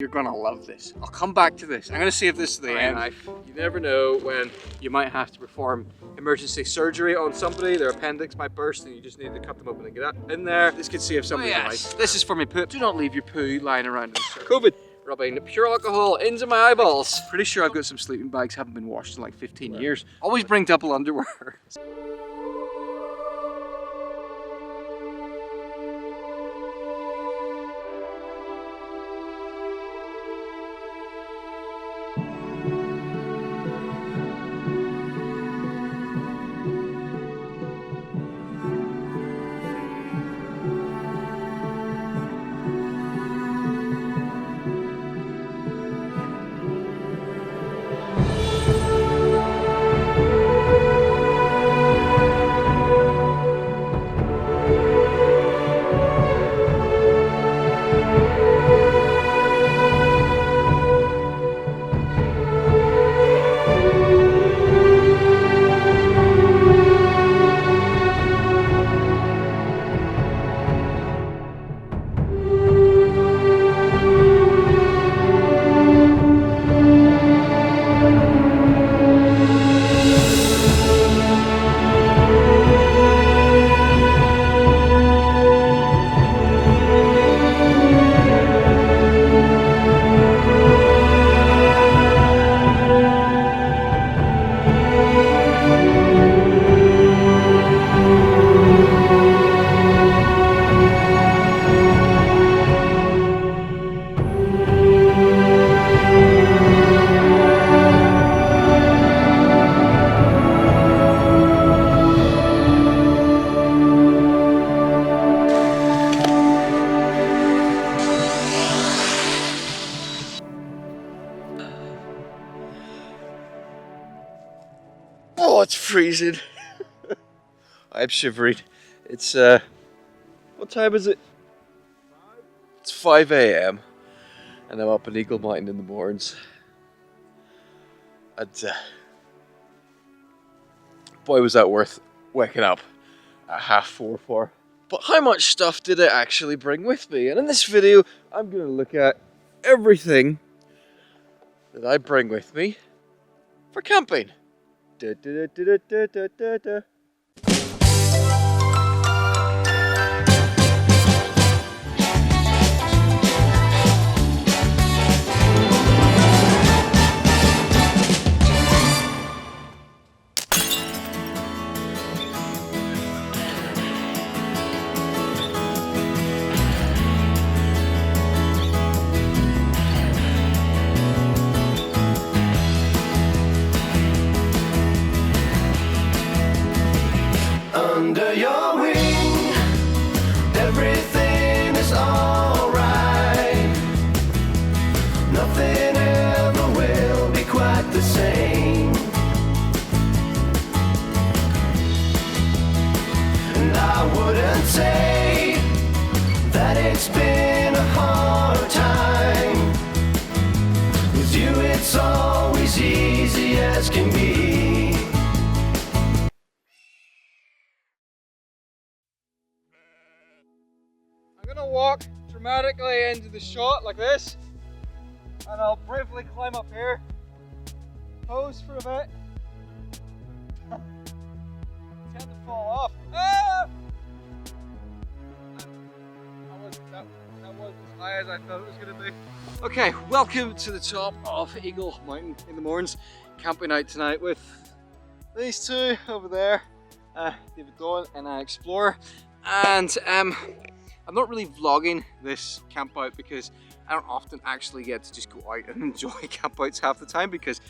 You're gonna love this. I'll come back to this. I'm gonna save this to the end. You never know when you might have to perform emergency surgery on somebody. Their appendix might burst and you just need to cut them open and get that in there. This could save somebody's life. This is for me poo. Do not leave your poo lying around in the surgery. COVID. Rubbing pure alcohol into my eyeballs. Pretty sure I've got some sleeping bags, haven't been washed in like 15 years. Always bring double underwear. Oh, it's freezing. I'm shivering. It's, what time is it? It's 5 AM and I'm up in Eagle Mountain in the mornings. And, boy was that worth waking up at 4:30 for. But how much stuff did I actually bring with me? And in this video, I'm going to look at everything that I bring with me for camping. Da, da, da, da, da, da, da. Under your wing, everything is alright. Nothing ever will be quite the same. And I wouldn't say that it's been a hard time. With you it's always easy as can be. I'm gonna walk dramatically into the shot like this, and I'll bravely climb up here, pose for a bit, tend to fall off. Ah! That was as high as I thought it was gonna be. Okay, welcome to the top of Eagle Mountain in the mornings. Camping out tonight with these two over there, David Dawn and I Explorer, and I'm not really vlogging this camp out because I don't often actually get to just go out and enjoy campouts half the time because,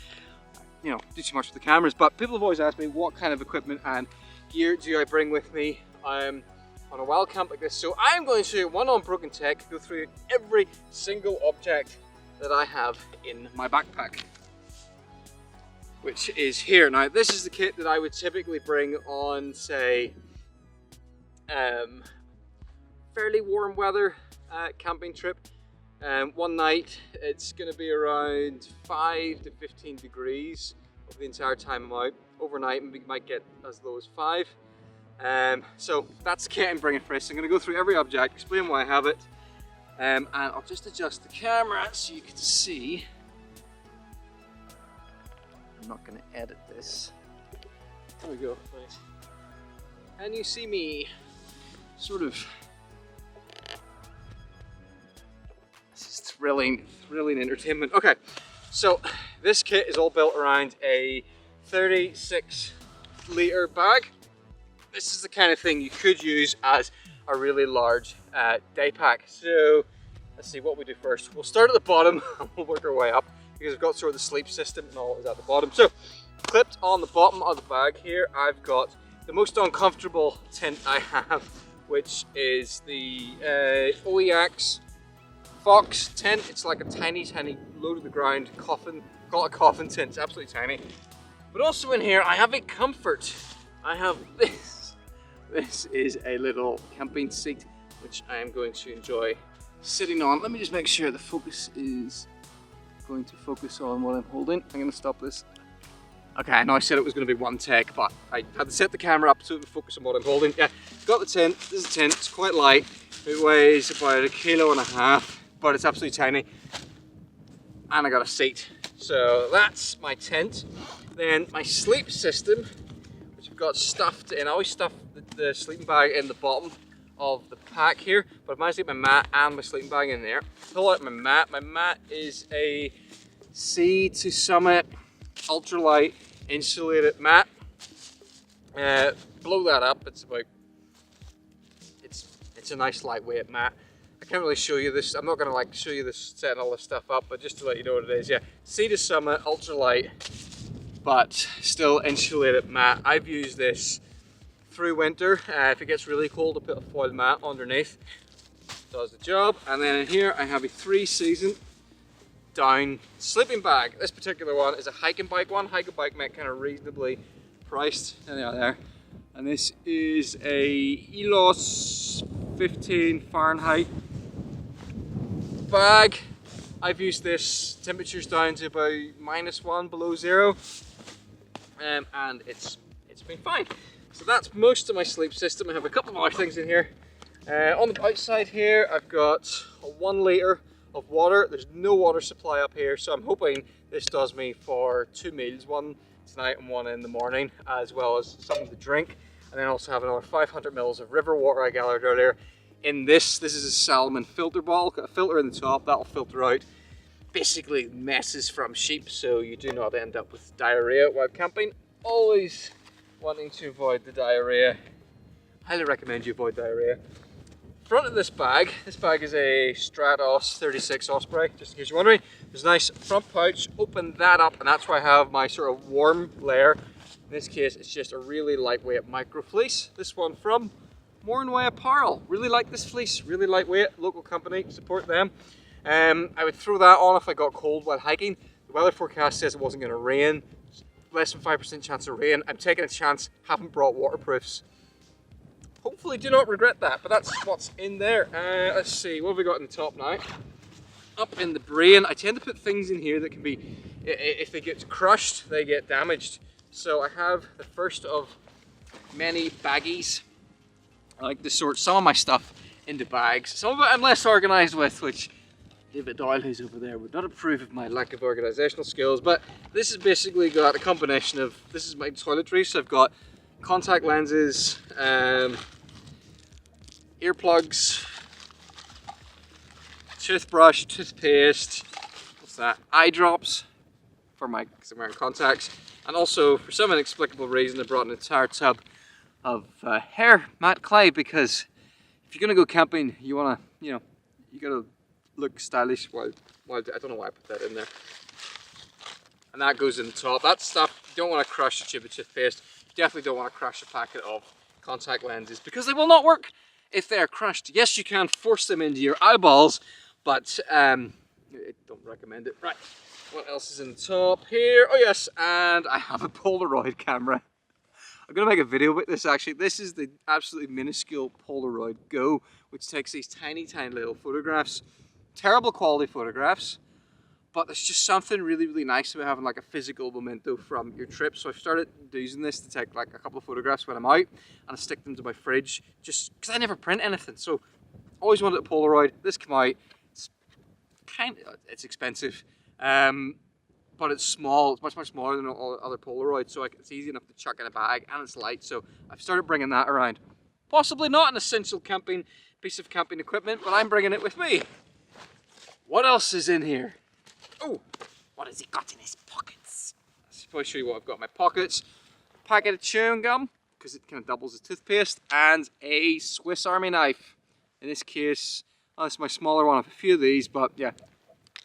you know, do too much with the cameras. But people have always asked me what kind of equipment and gear do I bring with me on a wild camp like this. So I'm going to, one on Broken Tech, go through every single object that I have in my backpack, which is here. Now, this is the kit that I would typically bring on, say, fairly warm weather camping trip. One night it's going to be around 5 to 15 degrees over the entire time I'm out. Overnight we might get as low as 5. So that's the kit I'm bringing for this. I'm going to go through every object, explain why I have it, And I'll just adjust the camera so you can see. I'm not going to edit this. There we go. Right. And you see me sort of. This is thrilling entertainment. Okay, so this kit is all built around a 36-litre bag. This is the kind of thing you could use as a really large day pack. So let's see what we do first. We'll start at the bottom and we'll work our way up because we've got sort of the sleep system and all is at the bottom. So clipped on the bottom of the bag here, I've got the most uncomfortable tent I have, which is the OEX Fox tent. It's like a tiny low to the ground coffin, call it a coffin tent. It's absolutely tiny. But also in here I have a comfort. I have this. This is a little camping seat which I am going to enjoy sitting on. Let me just make sure the focus is going to focus on what I'm holding. I'm going to stop this. Okay, I know I said it was going to be one take, but I had to set the camera up so it would focus on what I'm holding. Yeah, got the tent. This is a tent. It's quite light. It weighs about 1.5 kilos, but it's absolutely tiny. And I got a seat. So that's my tent. Then my sleep system, which I've got stuffed in. I always stuff the sleeping bag in the bottom of the pack here, but I've managed to get my mat and my sleeping bag in there. Pull out my mat. My mat is a Sea to Summit ultralight insulated mat. Blow that up. It's about. It's a nice lightweight mat. I can't really show you this. I'm not going to like show you this, setting all this stuff up, but just to let you know what it is. Yeah, Sea to Summit ultralight, but still insulated mat. I've used this through winter. If it gets really cold, I'll put a foil mat underneath. Does the job. And then in here I have a 3-season down sleeping bag. This particular one is a hiking bike one. Hiking bike mate, kind of reasonably priced. There they are there. And this is a ELOS 15 Fahrenheit bag. I've used this, temperatures down to about -1 below zero, and it's been fine. So that's most of my sleep system. I have a couple of other things in here. On the outside here, I've got a 1 litre of water. There's no water supply up here, so I'm hoping this does me for 2 meals, one tonight and one in the morning, as well as something to drink. And then also have another 500 mils of river water I gathered earlier. In this is a Salomon filter ball, got a filter in the top, that'll filter out basically messes from sheep, so you do not end up with diarrhea while camping. Always wanting to avoid the diarrhea. Highly recommend you avoid diarrhea. Front of this bag is a Stratos 36 Osprey, just in case you're wondering. There's a nice front pouch, open that up, and that's where I have my sort of warm layer. In this case, it's just a really lightweight micro fleece. This one from Mourne Apparel. Really like this fleece, really lightweight, local company, support them. I would throw that on if I got cold while hiking. The weather forecast says it wasn't going to rain. Less than 5% chance of rain. I'm taking a chance, haven't brought waterproofs. Hopefully do not regret that, but that's what's in there. Let's see, what have we got in the top now? Up in the brain, I tend to put things in here that can be, if they get crushed, they get damaged. So I have the first of many baggies. I like to sort some of my stuff into bags. Some of it I'm less organised with, which David Doyle, who's over there, would not approve of my lack of organisational skills. But this has basically got a combination of, this is my toiletries. So I've got contact lenses, earplugs, toothbrush, toothpaste, what's that? Eye drops for my, because I'm wearing contacts. And also, for some inexplicable reason, I brought an entire tub of hair mat clay, because if you're gonna go camping, you wanna, you gotta look stylish while I don't know why I put that in there. And that goes in the top. That stuff, you don't want to crush a tube of toothpaste. You definitely don't want to crush a packet of contact lenses, because they will not work if they are crushed. Yes, you can force them into your eyeballs, but I don't recommend it. Right, what else is in the top here? Oh yes, and I have a Polaroid camera. I'm going to make a video about this actually. This is the absolutely minuscule Polaroid Go, which takes these tiny little photographs. Terrible quality photographs, but there's just something really nice about having like a physical memento from your trip. So I've started using this to take like a couple of photographs when I'm out, and I stick them to my fridge just because I never print anything. So Always wanted a Polaroid. This came out. It's expensive, but it's small. It's much smaller than all other Polaroids, so it's easy enough to chuck in a bag, and it's light. So I've started bringing that around. Possibly not an essential piece of camping equipment, but I'm bringing it with me. What else is in here? Oh, what has he got in his pockets? I'll probably show you what I've got in my pockets. A packet of chewing gum, because it kind of doubles as toothpaste, and a Swiss Army knife. In this case, oh, this is my smaller one. I have a few of these, but yeah,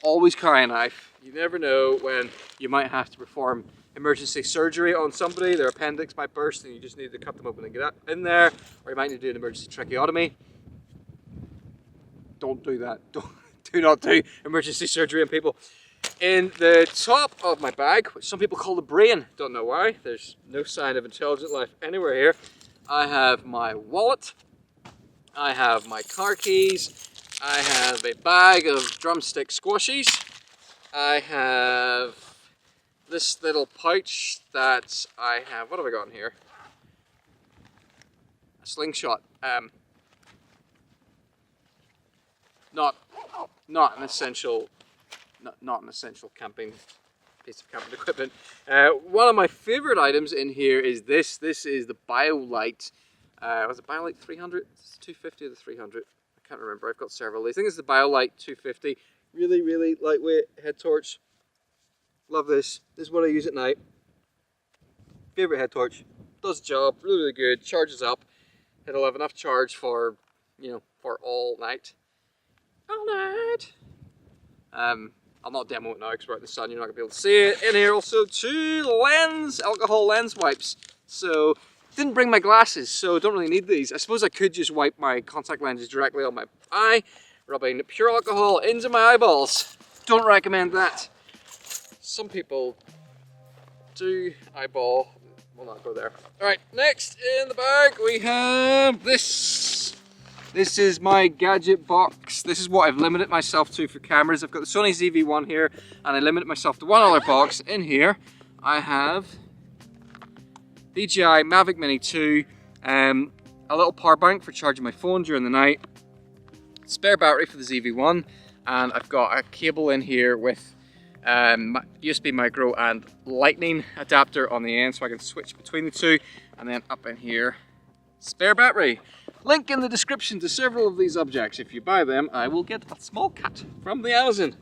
always carry a knife. You never know when you might have to perform emergency surgery on somebody. Their appendix might burst and you just need to cut them open and get in there, or you might need to do an emergency tracheotomy. Don't do that. Do not do emergency surgery on people. In the top of my bag, which some people call the brain, don't know why, there's no sign of intelligent life anywhere here, I have my wallet, I have my car keys, I have a bag of drumstick squashies, I have this little pouch that I have, what have I got in here? A slingshot. Not an essential camping piece of camping equipment. One of my favorite items in here is this. This is the BioLite. Was it BioLite 300? It's 250 or the 300? I can't remember. I've got several of these. I think it's the BioLite 250. Really lightweight head torch. Love this. This is what I use at night. Favorite head torch. Does the job. Really good. Charges up. It'll have enough charge for, for all night. All night. I'll not demo it now because we're out in the sun, you're not going to be able to see it. In here also 2 alcohol lens wipes. So, didn't bring my glasses, so don't really need these. I suppose I could just wipe my contact lenses directly on my eye, rubbing pure alcohol into my eyeballs. Don't recommend that. Some people do eyeball. We'll not go there. Alright, next in the bag we have this. This is my gadget box. This is what I've limited myself to for cameras. I've got the Sony ZV-1 here, and I limited myself to one other box. In here, I have DJI Mavic Mini 2, a little power bank for charging my phone during the night, spare battery for the ZV-1, and I've got a cable in here with USB micro and lightning adapter on the end, so I can switch between the two, and then up in here, spare battery. Link in the description to several of these objects. If you buy them, I will get a small cut from the Amazon.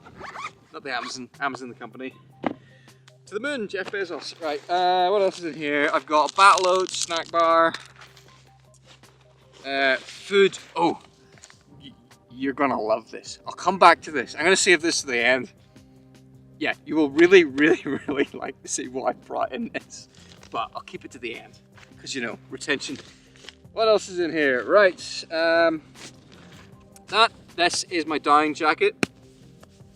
Not the Amazon the company. To the moon, Jeff Bezos. Right, what else is in here? I've got a battle load, snack bar, food. Oh, you're gonna love this. I'll come back to this. I'm gonna save this to the end. Yeah, you will really like to see what I brought in this. But I'll keep it to the end, because retention. What else is in here? Right, this is my down jacket.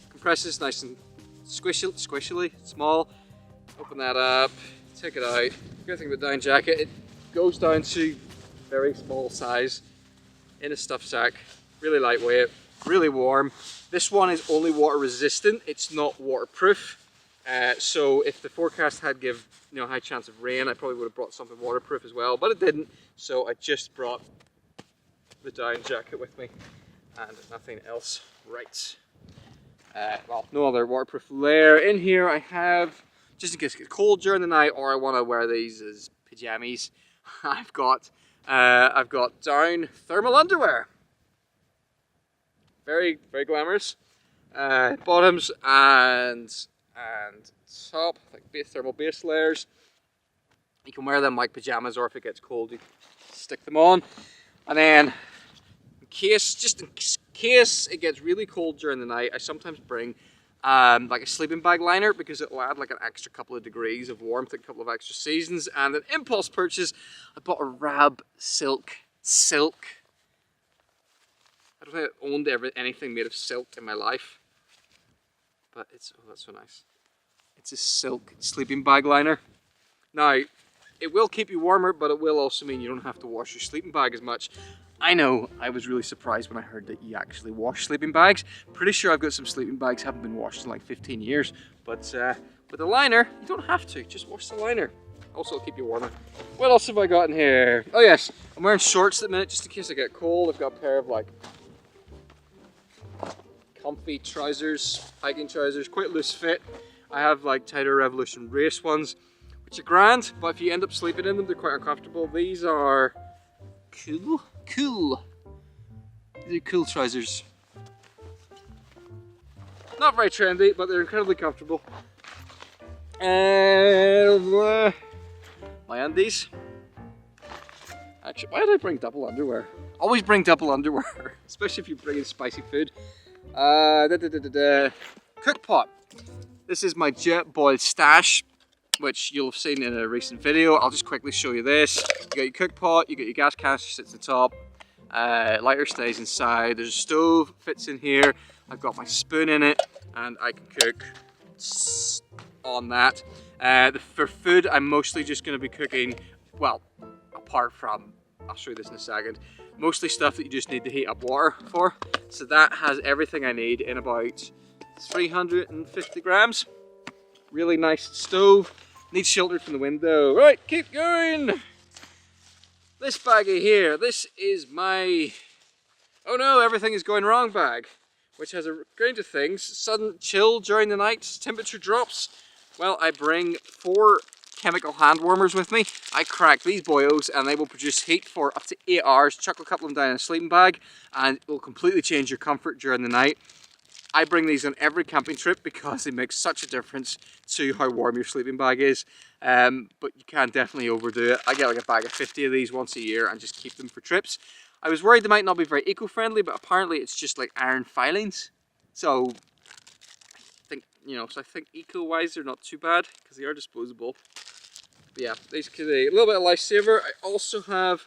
Compresses nice and squishily, small. Open that up, take it out. Good thing about down jacket, it goes down to very small size in a stuff sack. Really lightweight, really warm. This one is only water resistant, it's not waterproof. So if the forecast had give high chance of rain, I probably would have brought something waterproof as well, but it didn't. So I just brought the down jacket with me and nothing else. Right. Well, no other waterproof layer. In here I have, just in case it gets cold during the night or I want to wear these as pajamas, I've got down thermal underwear. Very glamorous. Bottoms and top, like thermal base layers. You can wear them like pajamas, or if it gets cold, you stick them on. And then, just in case it gets really cold during the night, I sometimes bring like a sleeping bag liner, because it will add like an extra couple of degrees of warmth, a couple of extra seasons. And an impulse purchase, I bought a Rab silk. I don't think I've owned anything made of silk in my life, but it's, oh, that's so nice. It's a silk sleeping bag liner. Now, it will keep you warmer, but it will also mean you don't have to wash your sleeping bag as much. I know, I was really surprised when I heard that you actually wash sleeping bags. Pretty sure I've got some sleeping bags haven't been washed in like 15 years, but with the liner, you don't have to, just wash the liner. Also, it'll keep you warmer. What else have I got in here? Oh yes, I'm wearing shorts at the minute just in case I get cold. I've got a pair of like comfy trousers, hiking trousers, quite loose fit. I have like tighter Revolution race ones, which are grand, but if you end up sleeping in them, they're quite uncomfortable. These are cool. These are cool trousers. Not very trendy, but they're incredibly comfortable. And my undies. Actually, why did I bring double underwear? Always bring double underwear, especially if you're bringing spicy food. Cook pot. This is my jet boiled stash, which you'll have seen in a recent video. I'll just quickly show you this. You got your cook pot, you got your gas canister sits on the top, lighter stays inside, there's a stove, fits in here, I've got my spoon in it, and I can cook on that. For food, I'm mostly just going to be cooking, well, apart from, I'll show you this in a second, mostly stuff that you just need to heat up water for. So that has everything I need in about 350 grams. Really nice stove, needs sheltered from the window. Right, keep going. This baggie here, this is my, oh no, everything is going wrong bag, which has a range of things. Sudden chill during the night, temperature drops. Well, I bring 4 chemical hand warmers with me. I crack these boyos and they will produce heat for up to 8 hours. Chuck a couple of them down in a sleeping bag and it will completely change your comfort during the night. I bring these on every camping trip because they make such a difference to how warm your sleeping bag is. But you can definitely overdo it. I get like a bag of 50 of these once a year and just keep them for trips. I was worried they might not be very eco-friendly, but apparently it's just like iron filings. So I think eco-wise they're not too bad because they are disposable. But yeah, these could be a little bit of lifesaver. I also have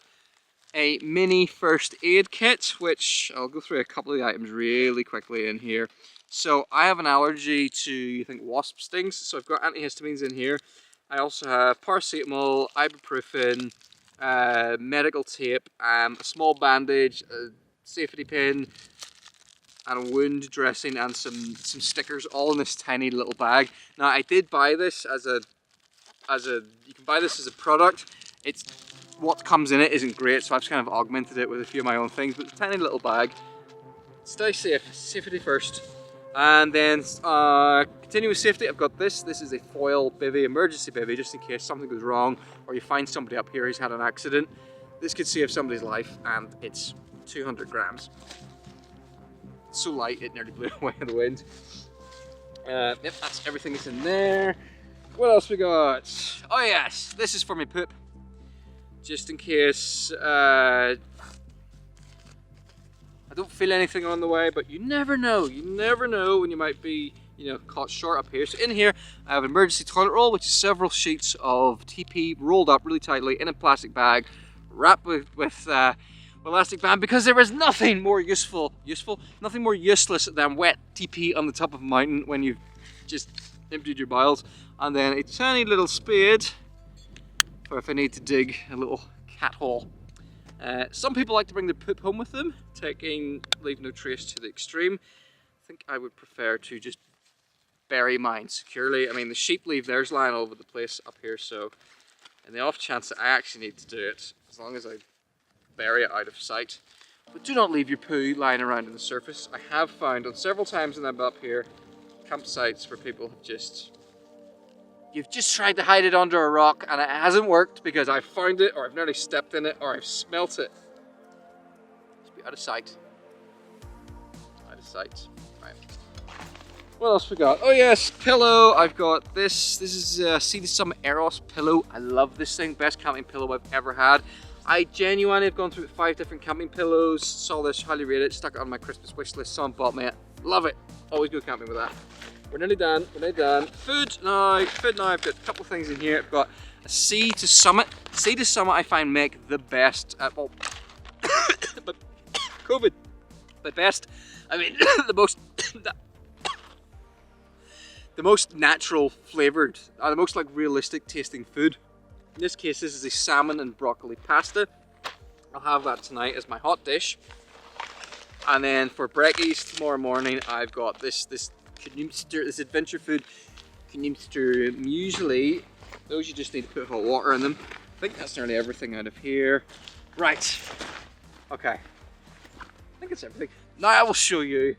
a mini first aid kit, which I'll go through a couple of the items really quickly in here. So I have an allergy to, I think, wasp stings, so I've got antihistamines in here. I also have paracetamol, ibuprofen, medical tape, a small bandage, a safety pin, and a wound dressing, and some stickers, all in this tiny little bag. Now I did buy this you can buy this as a product. It's what comes in it isn't great, so I've just kind of augmented it with a few of my own things, but it's a tiny little bag. Stay safe, safety first. And then continue with safety, I've got this. This is a foil bivvy, emergency bivvy, just in case something goes wrong or you find somebody up here who's had an accident. This could save somebody's life, and it's 200 grams. It's so light it nearly blew away in the wind. Yep, that's everything that's in there. What else we got? Oh yes, this is for my poop. Just in case I don't feel anything on the way, but you never know. You never know when you might be, caught short up here. So in here, I have an emergency toilet roll, which is several sheets of TP rolled up really tightly in a plastic bag, wrapped with elastic band, because there is nothing more nothing more useless than wet TP on the top of a mountain when you've just emptied your bowels. And then a tiny little spade for if I need to dig a little cat hole. Some people like to bring their poop home with them, leave no trace to the extreme. I think I would prefer to just bury mine securely. I mean, the sheep leave theirs lying all over the place up here, so in the off chance that I actually need to do it, as long as I bury it out of sight. But do not leave your poo lying around on the surface. I have found on several times when I'm up here, campsites where people have you've just tried to hide it under a rock and it hasn't worked because I've found it, or I've nearly stepped in it, or I've smelt it. Just be out of sight. Out of sight. Right. What else we got? Oh yes, pillow. I've got this. This is See the Summit Eros pillow. I love this thing. Best camping pillow I've ever had. I genuinely have gone through 5 different camping pillows. Saw this, highly rated, stuck it on my Christmas wish list. Someone bought me it. Love it. Always go camping with that. We're nearly done. We're nearly done. Food now. I've got a couple of things in here. I've got a Sea to Summit. Sea to Summit I find make the best. Well, but COVID. The best. I mean, the most natural flavored, the most like realistic tasting food. In this case, this is a salmon and broccoli pasta. I'll have that tonight as my hot dish. And then for brekkies tomorrow morning, I've got this adventure food Knimster muesli. Those you just need to put hot water in them. I think that's nearly everything out of here. Right. Okay. I think it's everything. Now I will show you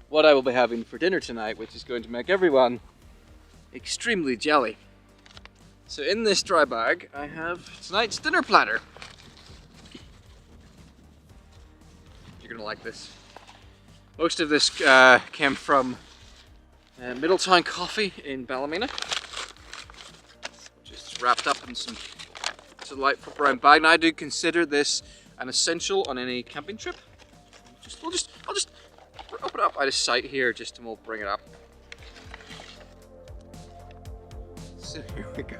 what I will be having for dinner tonight, which is going to make everyone extremely jelly. So in this dry bag, I have tonight's dinner platter. You're gonna like this. Most of this came from Middletown Coffee in Ballymena. Just wrapped up in some delightful brown bag. Now I do consider this an essential on any camping trip. I'll just open it up out of sight here, and we'll bring it up. So here we go.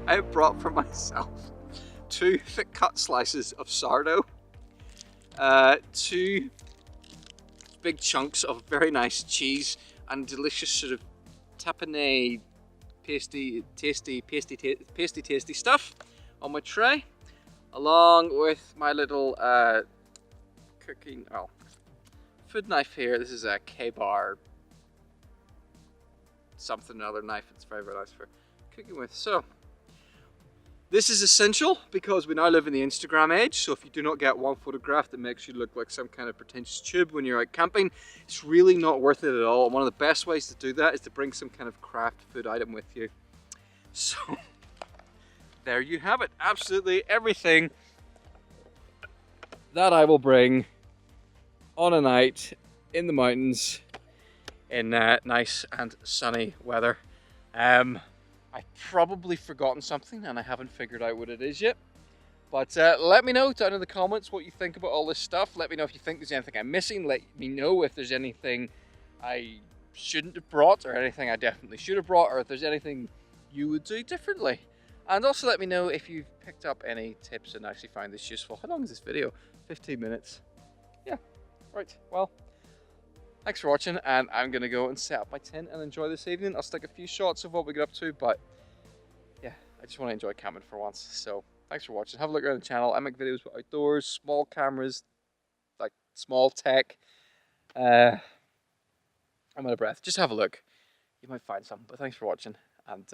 I have brought for myself 2 thick cut slices of sourdough, 2 big chunks of very nice cheese, and delicious sort of tapenade, tasty stuff on my tray, along with my little food knife here. This is a K-bar something or other knife. It's very, very nice for cooking with. So this is essential because we now live in the Instagram age, so if you do not get one photograph that makes you look like some kind of pretentious tube when you're out camping, it's really not worth it at all. And one of the best ways to do that is to bring some kind of craft food item with you. So there you have it. Absolutely everything that I will bring on a night in the mountains in nice and sunny weather. I've probably forgotten something and I haven't figured out what it is yet. But let me know down in the comments what you think about all this stuff. Let me know if you think there's anything I'm missing. Let me know if there's anything I shouldn't have brought or anything I definitely should have brought, or if there's anything you would do differently. And also let me know if you've picked up any tips and actually found this useful. How long is this video? 15 minutes. Yeah, right, well, thanks for watching, and I'm going to go and set up my tent and enjoy this evening. I'll stick a few shots of what we get up to, but yeah, I just want to enjoy camping for once. So thanks for watching. Have a look around the channel. I make videos with outdoors, small cameras, like small tech. I'm out of breath. Just have a look. You might find something, but thanks for watching, and